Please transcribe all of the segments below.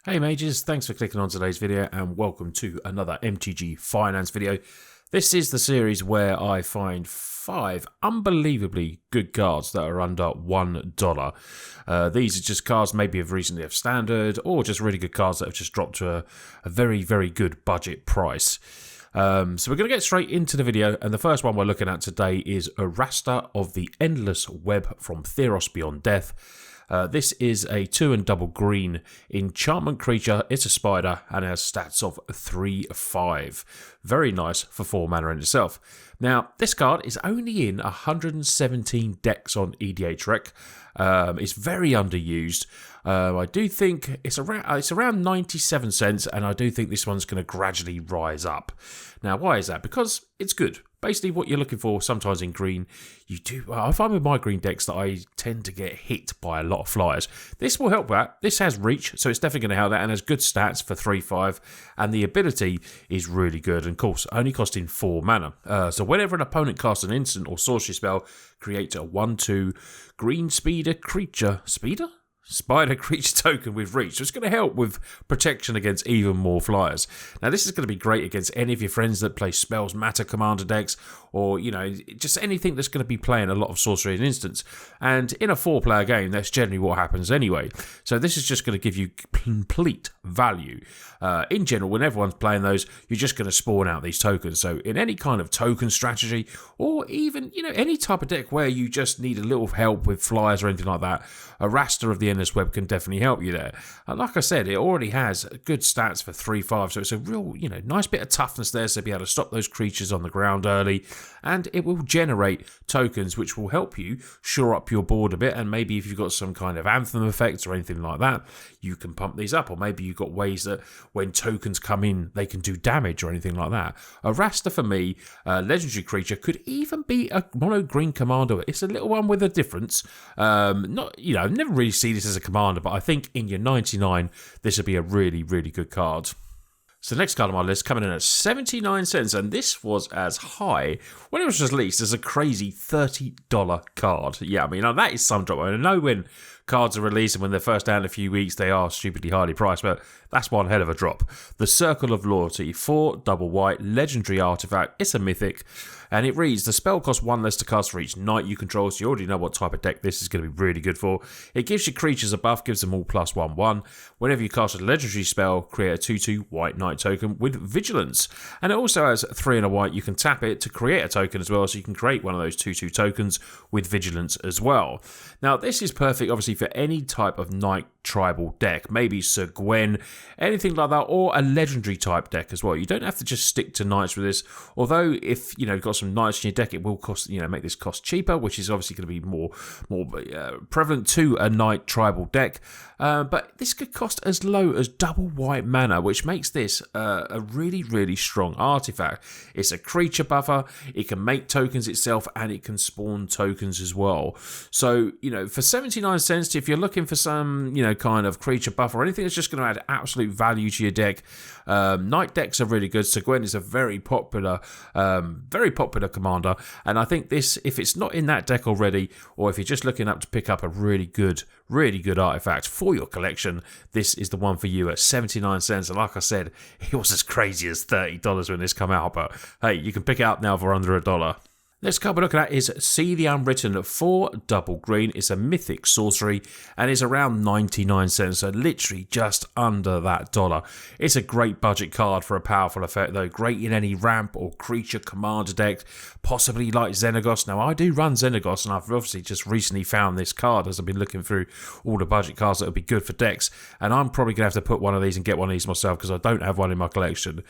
Hey mages, thanks for clicking on today's video and welcome to another MTG finance video. This is the series where I find 5 unbelievably good cards that are under $1. These are just cards maybe of recently of standard or just really good cards that have just dropped to a very, very good budget price. So we're going to get straight into the video, and the first one we're looking at today is a Rasta of the Endless Web from Theros Beyond Death. This is a 2 and double green enchantment creature. It's a spider and has stats of 3/5. Very nice for 4 mana in itself. Now, this card is only in 117 decks on EDHREC. It's very underused. I do think it's around 97 cents, and I do think this one's going to gradually rise up. Now, why is that? Because it's good. Basically, what you're looking for sometimes in green, I find with my green decks that I tend to get hit by a lot of flyers. This will help that. This has reach, so it's definitely going to help that, and has good stats for 3/5, and the ability is really good, and of course, only costing 4 mana. So whenever an opponent casts an instant or sorcery spell, create a 1/2 green spider creature token with reach. So it's going to help with protection against even more flyers. Now, this is going to be great against any of your friends that play spells matter commander decks, or, you know, just anything that's going to be playing a lot of sorcery and instants. And in a 4-player game, that's generally what happens anyway. So this is just going to give you complete value. In general, when everyone's playing those, you're just going to spawn out these tokens. So in any kind of token strategy, or even, you know, any type of deck where you just need a little help with flyers or anything like that, a Rasta of the Endless Web can definitely help you there. And like I said, it already has good stats for 3/5, so it's a real, you know, nice bit of toughness there, so be able to stop those creatures on the ground early, and it will generate tokens which will help you shore up your board a bit. And maybe if you've got some kind of anthem effects or anything like that, you can pump these up, or maybe you've got ways that when tokens come in, they can do damage or anything like that. A Rasta for me, a legendary creature, could even be a mono green commander. It's a little one with a difference. Not, you know, I've never really seen this as a commander, but I think in your 99, this would be a really, really good card. So the next card on my list coming in at 79 cents, and this was as high when it was released as a crazy $30 card. Yeah, I mean, that is some drop. I know when cards are released and when they're first out in a few weeks, they are stupidly highly priced, but that's one hell of a drop. The Circle of Loyalty, 4 double white, legendary artifact. It's a mythic, and it reads, the spell costs 1 less to cast for each knight you control, so you already know what type of deck this is going to be really good for. It gives your creatures a buff, gives them all +1/1. Whenever you cast a legendary spell, create a 2/2 white knight token with vigilance. And it also has 3 and a white. You can tap it to create a token as well, so you can create one of those 2/2 tokens with vigilance as well. Now, this is perfect, obviously, for any type of knight tribal deck, maybe Sir Gwen, anything like that, or a legendary type deck as well. You don't have to just stick to knights with this, although if, you know, you've got some knights in your deck, it will cost, you know, make this cost cheaper, which is obviously going to be more prevalent to a knight tribal deck. But this could cost as low as double white mana, which makes this a really, really strong artifact. It's a creature buffer, it can make tokens itself, and it can spawn tokens as well. So, you know, for 79 cents, if you're looking for some, you know, kind of creature buff or anything that's just going to add absolute value to your deck, knight decks are really good. So Gwen is a very popular commander, and I think this, if it's not in that deck already, or if you're just looking up to pick up a really good artifact for your collection, this is the one for you at 79 cents. And like I said, it was as crazy as $30 when this came out, but hey, you can pick it up now for under $1. Next card we're looking at is See the Unwritten, 4 double green. It's a mythic sorcery and is around 99 cents, so literally just under that dollar. It's a great budget card for a powerful effect though, great in any ramp or creature commander deck, possibly like Xenagos. Now, I do run Xenagos, and I've obviously just recently found this card as I've been looking through all the budget cards that would be good for decks, and I'm probably going to have to put one of these and get one of these myself because I don't have one in my collection.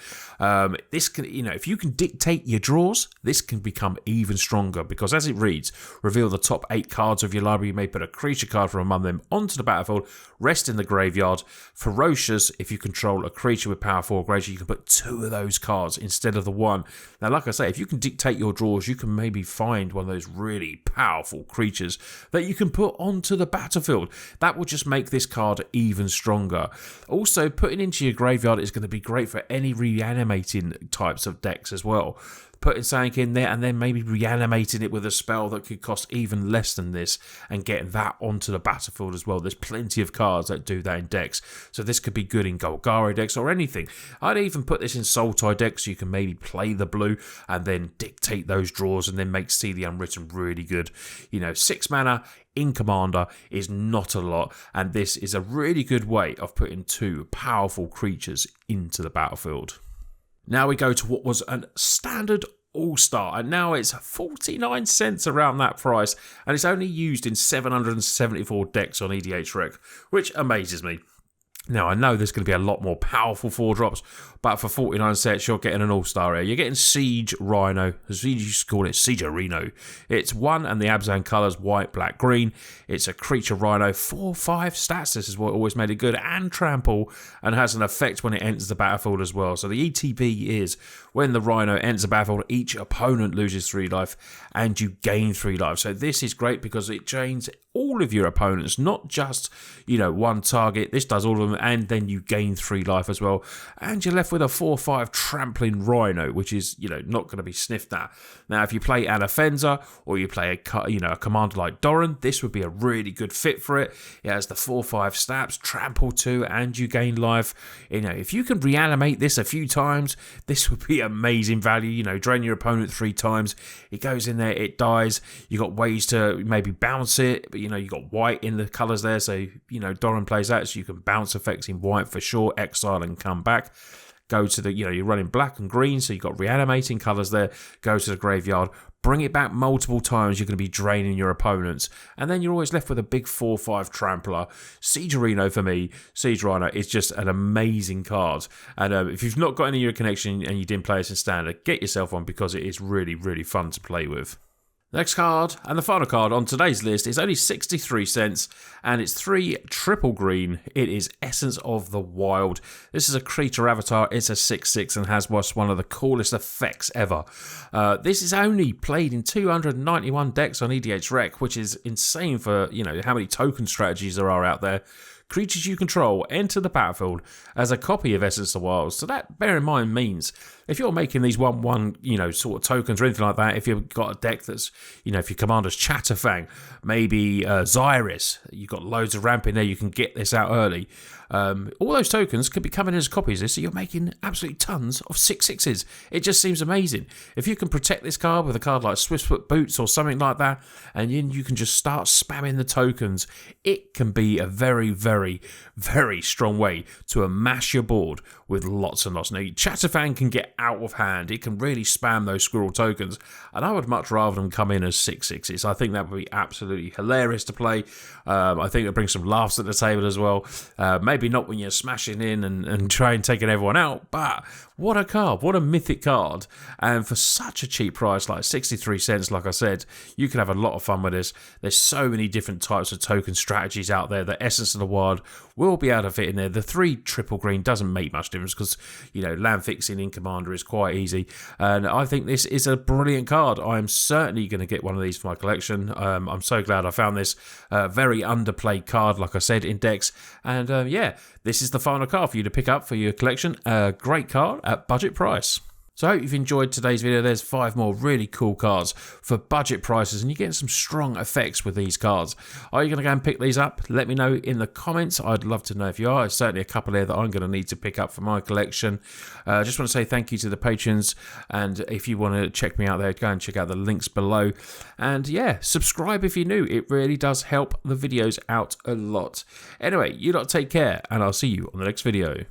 This can, you know, if you can dictate your draws, this can become even stronger, because as it reads, reveal the top 8 cards of your library. You may put a creature card from among them onto the battlefield, rest in the graveyard. Ferocious, if you control a creature with power 4 or greater, you can put 2 of those cards instead of the 1. Now, like I say, if you can dictate your draws, you can maybe find one of those really powerful creatures that you can put onto the battlefield. That will just make this card even stronger. Also, putting into your graveyard is going to be great for any reanimating types of decks as well. putting something in there and then maybe reanimating it with a spell that could cost even less than this and getting that onto the battlefield as well. There's plenty of cards that do that in decks, so this could be good in Golgari decks or anything. I'd even put this in Sultai decks, so you can maybe play the blue and then dictate those draws and then make See the Unwritten really good. 6 mana in Commander is not a lot, and this is a really good way of putting 2 powerful creatures into the battlefield. Now we go to what was a standard All-Star, and now it's 49 cents around that price, and it's only used in 774 decks on EDHREC, which amazes me. Now, I know there's going to be a lot more powerful 4-drops, but for 49 cents, you're getting an all-star here. You're getting Siege Rhino, as we used to call it, Siege Rhino. It's 1 and the Abzan colours, white, black, green. It's a creature Rhino, 4/5 stats. This is what always made it good, and trample, and has an effect when it enters the battlefield as well. So the ETB is, when the Rhino enters the battlefield, each opponent loses 3 life, and you gain 3 life. So this is great because it drains all of your opponents, not just, one target. This does all of them, and then you gain 3 life as well. And you're left with a 4/5 trampling Rhino, which is, not going to be sniffed at. Now, if you play an Offenser or you play a commander like Doran, this would be a really good fit for it. It has the 4/5 stats, trample 2, and you gain life. If you can reanimate this a few times, this would be amazing value. Drain your opponent 3 times. It goes in there, it dies. You got ways to maybe bounce it, but you got white in the colours there, so Doran plays that, so you can bounce effects in white for sure, exile and come back. Go to the, you're running black and green, so you've got reanimating colours there. Go to the graveyard, bring it back multiple times. You're going to be draining your opponents, and then you're always left with a big 4/5 trampler. Siege Rhino for me, Siege Rhino is just an amazing card. And if you've not got any of your connection and you didn't play this in standard, get yourself one because it is really, really fun to play with. Next card, and the final card on today's list, is only 63 cents, and it's 3 triple green. It is Essence of the Wild. This is a creature avatar. It's a 6/6 and has what's one of the coolest effects ever. This is only played in 291 decks on EDHREC, which is insane for, how many token strategies there are out there. Creatures you control enter the battlefield as a copy of Essence of the Wild. So that, bear in mind, means if you're making these 1/1, sort of tokens or anything like that, if you've got a deck that's, if your commander's Chatterfang, maybe Xyris, you've got loads of ramp in there, you can get this out early. All those tokens could be coming as copies of this, so you're making absolutely tons of 6/6s. It just seems amazing. If you can protect this card with a card like Swiftfoot Boots or something like that, and then you can just start spamming the tokens, it can be a very, very, very strong way to amass your board with lots and lots. Now, Chatterfang can get out of hand. It can really spam those squirrel tokens, and I would much rather them come in as 6/6s. I think that would be absolutely hilarious to play. I think it brings some laughs at the table as well. Maybe not when you're smashing in and trying taking everyone out, but what a card, what a mythic card. And for such a cheap price, like 63 cents, like I said, you can have a lot of fun with this. There's so many different types of token strategies out there. The Essence of the Wild will be able to fit in there. The 3 triple green doesn't make much difference because, land fixing in Commander is quite easy. And I think this is a brilliant card. I'm certainly going to get one of these for my collection. I'm so glad I found this very underplayed card, like I said, in decks. And this is the final card for you to pick up for your collection. A great card at budget price. So I hope you've enjoyed today's video. There's 5 more really cool cards for budget prices, and you're getting some strong effects with these cards. Are you going to go and pick these up? Let me know in the comments. I'd love to know if you are. There's certainly a couple there that I'm going to need to pick up for my collection. I just want to say thank you to the patrons, and if you want to check me out there, go and check out the links below. And subscribe if you're new. It really does help the videos out a lot. Anyway, you lot take care, and I'll see you on the next video.